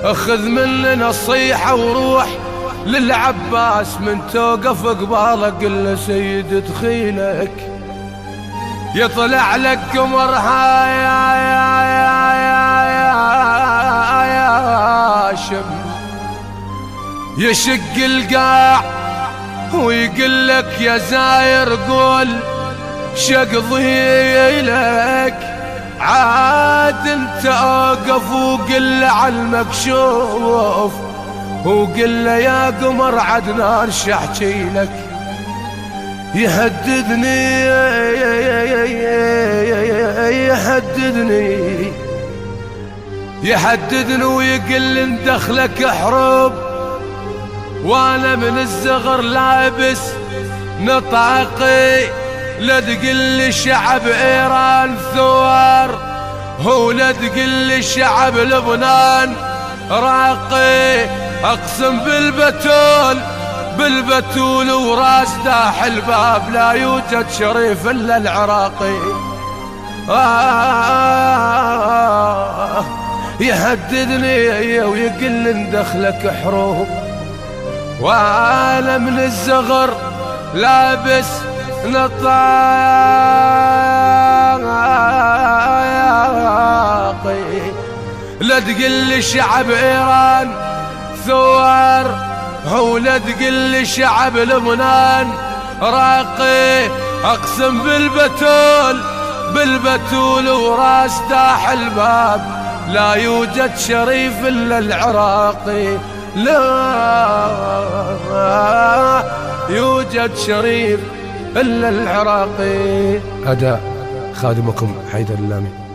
اخذ مني نصيحة وروح للعباس، من توقف قبالك قل له سيد دخيلك يطلع لك قمر هاشم يشق القاع ويقول لك يا زاير قول شقضي لك، عاد انت اوقف وقل له على المكشوف، وقل له يا قمر عدنان شحكي لك. يهددني يهددني يهددني ويقل ندخلك حروب، وانا من الزغر لابس نطاقي، لا تقل شعب ايران ثوار، هو لا تقل شعب لبنان راقي. اقسم بالبتول وراس داح الباب لا يوجد شريف الا العراقي. يهددني ويقل ندخلك حروب، وانا من الزغر لابس نطاقي، لا تقل شعب ايران ثوار، هو لا تقل شعب لبنان راقي. اقسم بالبتول وراس داح الباب لا يوجد شريف الا العراقي، لا يوجد شريف الا العراقي. اداء خادمكم حيدر اللامي.